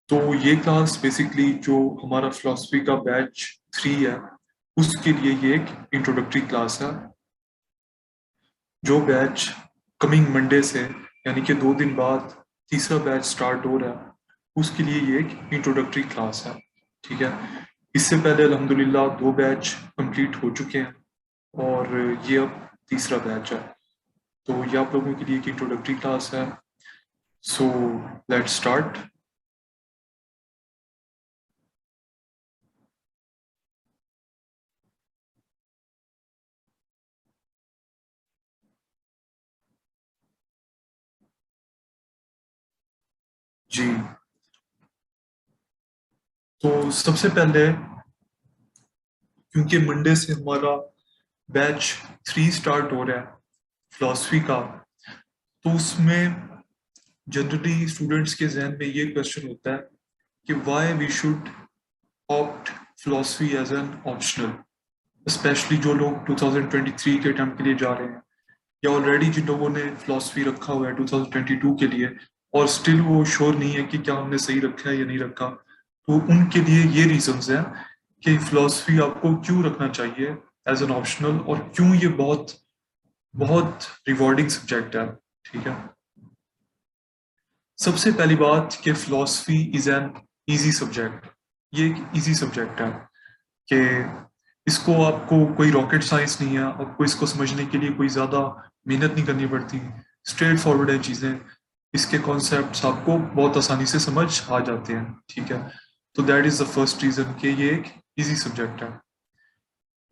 तो ये class basically जो हमारा फिलोसफी का बैच 3 है उसके लिए ये एक इंट्रोडक्टरी क्लास है। जो बैच कमिंग मंडे से यानी कि 2 दिन बाद तीसरा बैच स्टार्ट हो रहा है उसके लिए ये एक इंट्रोडक्टरी क्लास है। ठीक है। इससे पहले अल्हम्दुलिल्लाह 2 बैच कंप्लीट हो चुके हैं और ये अब तीसरा बैच है। तो ये आप लोगों के लिए एक इंट्रोडक्टरी क्लास है। So let's start. जी। तो सबसे पहले क्योंकि मंडे से हमारा बैच 3 स्टार्ट हो रहा है फिलोसफी का, तो उसमें जनरली स्टूडेंट्स के जहन में ये क्वेश्चन होता है कि why we should opt philosophy as an optional. Specially जो लोग 2023 के अटेम्प्ट के लिए जा रहे हैं या ऑलरेडी जिन लोगों ने फिलोसफी रखा हुआ है 2022 के लिए और स्टिल वो श्योर नहीं है कि क्या हमने सही रखा है या नहीं रखा, तो उनके लिए ये रीजंस हैं कि फिलोसफी आपको क्यों रखना चाहिए एज एन ऑप्शनल और क्यों ये बहुत बहुत रिवॉर्डिंग सब्जेक्ट है। ठीक है। सबसे पहली बात कि philosophy is an easy subject. ये एक इजी सब्जेक्ट है कि इसको आपको कोई रॉकेट साइंस नहीं है, आपको इसको समझने के लिए कोई ज़्यादा मेहनत नहीं करनी पड़ती। स्ट्रेट फॉरवर्ड है चीज़ें। इसके कॉन्सेप्ट्स आपको बहुत आसानी से समझ आ जाते हैं। ठीक है। तो that is the first reason कि ये एक इजी सब्जेक्ट है।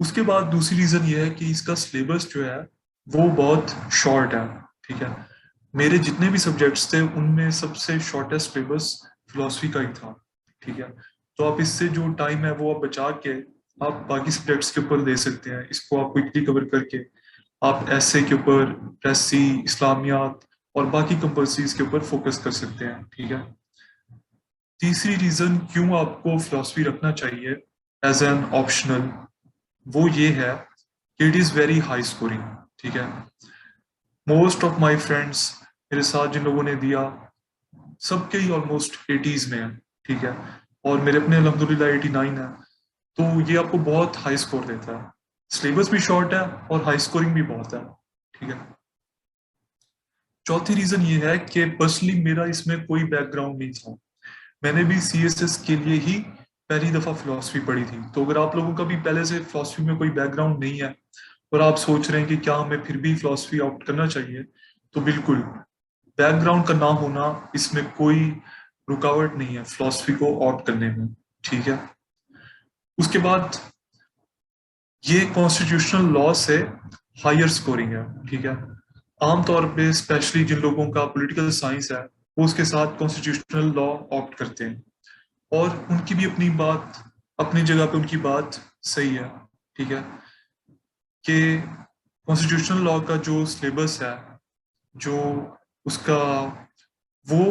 उसके बाद दूसरी रीज़न ये है कि इसका सिलेबस जो है वो बहुत शॉर्ट है। ठीक है। मेरे जितने भी सब्जेक्ट्स थे उनमें सबसे शॉर्टेस्ट सिलेबस फिलोसफी का ही था। ठीक है। तो आप इससे जो टाइम है वो आप बचा के आप बाकी सब्जेक्ट्स के ऊपर दे सकते हैं। इसको आप क्विकली कवर करके आप एसए के ऊपर, प्रेसी, इस्लामियात और बाकी कंपल्सरीज के ऊपर फोकस कर सकते हैं। ठीक है। तीसरी रीजन क्यों आपको फिलोसफी रखना चाहिए एज एन ऑप्शनल, वो ये है कि it is very high scoring. ठीक है। मोस्ट ऑफ माई फ्रेंड्स, मेरे साथ जिन लोगों ने दिया, सबके ही ऑलमोस्ट 80s में है। ठीक है। और मेरे अपने अल्हम्दुलिल्लाह 89 है। तो ये आपको बहुत हाई स्कोर देता है। सिलेबस भी शॉर्ट है और हाई स्कोरिंग भी बहुत है। ठीक है। चौथी रीजन ये है कि पर्सनली मेरा इसमें कोई बैकग्राउंड नहीं था। मैंने भी सीएसएस के लिए ही पहली दफा फिलोसफी पढ़ी थी। तो अगर आप लोगों का भी पहले से फिलोसफी में कोई बैकग्राउंड नहीं है और आप सोच रहे हैं कि क्या हमें फिर भी फिलोसफी ऑप्ट करना चाहिए, तो बिल्कुल, बैकग्राउंड का ना होना इसमें कोई रुकावट नहीं है फिलोसफी को ऑप्ट करने में। ठीक है। उसके बाद ये कॉन्स्टिट्यूशनल लॉ से हायर स्कोरिंग है। ठीक है। आमतौर पे स्पेशली जिन लोगों का पॉलिटिकल साइंस है वो उसके साथ कॉन्स्टिट्यूशनल लॉ ऑप्ट करते हैं और उनकी भी अपनी बात, अपनी जगह पे उनकी बात सही है। ठीक है। कि कॉन्स्टिट्यूशनल लॉ का जो सिलेबस है, जो उसका, वो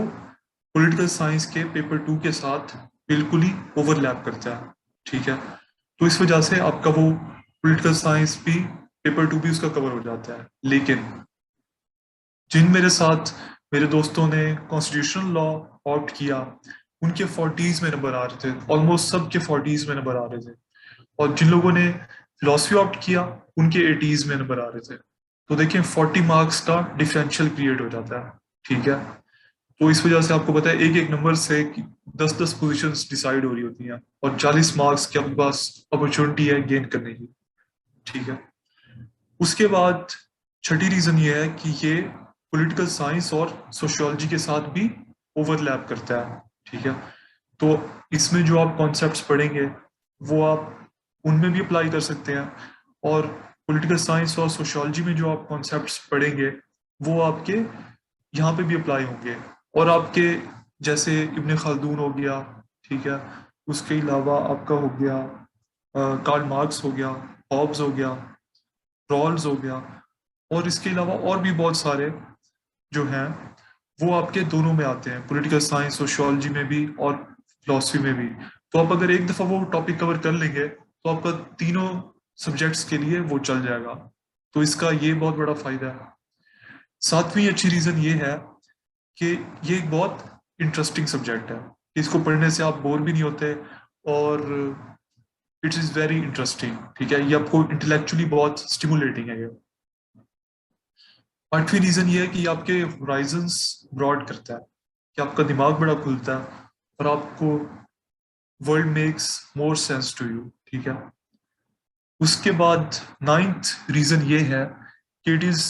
पॉलिटिकल साइंस के पेपर 2 के साथ बिल्कुल ही ओवरलैप करता है। ठीक है। तो इस वजह से आपका वो पॉलिटिकल साइंस भी, पेपर 2 भी उसका कवर हो जाता है। लेकिन जिन मेरे साथ मेरे दोस्तों ने कॉन्स्टिट्यूशनल लॉ ऑप्ट किया उनके 40s में नंबर आ रहे थे, ऑलमोस्ट सबके 40s में नंबर आ रहे थे। और जिन लोगों ने फिलोसफी ऑप्ट किया उनके 80s में नंबर आ रहे थे। तो देखिए 40 मार्क्स का डिफरेंशियल क्रिएट हो जाता है। ठीक है। तो इस वजह से आपको पता है एक एक नंबर से 10-10 पोजीशंस डिसाइड हो रही होती हैं और 40 मार्क्स की आपके पास अपॉर्चुनिटी है गेन करने की। ठीक है। उसके बाद छठी रीजन ये है कि ये पॉलिटिकल साइंस और सोशियोलॉजी के साथ भी ओवरलैप करता है। ठीक है। तो इसमें जो आप कॉन्सेप्ट्स पढ़ेंगे वो आप उनमें भी अप्लाई कर सकते हैं और पॉलिटिकल साइंस और सोशियोलॉजी में जो आप कॉन्सेप्ट्स पढ़ेंगे वो आपके यहाँ पे भी अप्लाई होंगे। और आपके जैसे इब्ने खल्दून हो गया, ठीक है, उसके अलावा आपका हो गया कार्ल मार्क्स हो गया, हॉब्स हो गया, रॉल्स हो गया, और इसके अलावा और भी बहुत सारे जो हैं वो आपके दोनों में आते हैं, पॉलिटिकल साइंस सोशियोलॉजी में भी और फिलोसफी में भी। तो आप अगर एक दफा वो टॉपिक कवर कर लेंगे तो आपका तीनों सब्जेक्ट्स के लिए वो चल जाएगा। तो इसका ये बहुत बड़ा फायदा है। सातवीं अच्छी रीजन ये है कि ये एक बहुत इंटरेस्टिंग सब्जेक्ट है। इसको पढ़ने से आप बोर भी नहीं होते और इट इज वेरी इंटरेस्टिंग। ठीक है, ये आपको इंटेलेक्चुअली बहुत स्टिमुलेटिंग है ये। आठवीं रीजन ये है कि आपके होराइजंस ब्रॉड करता है, कि आपका दिमाग बड़ा खुलता है और आपको world makes more sense to you. ठीक है, उसके बाद नाइन्थ रीजन ये है कि it is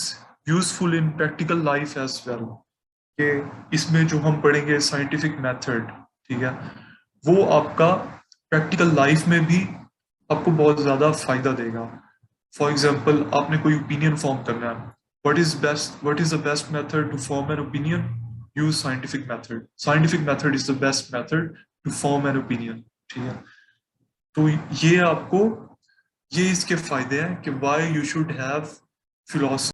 useful in practical life as well, कि इसमें जो हम पढ़ेंगे साइंटिफिक मेथड, ठीक है, वो आपका प्रैक्टिकल लाइफ में भी आपको बहुत ज्यादा फायदा देगा। फॉर एग्जाम्पल, आपने कोई ओपिनियन फॉर्म करना है, what is the best method to form an opinion? Use scientific method. Scientific method is the best method to form an opinion. ठीक है, तो ये आपको, ये इसके फायदे हैं कि why you should have philosophy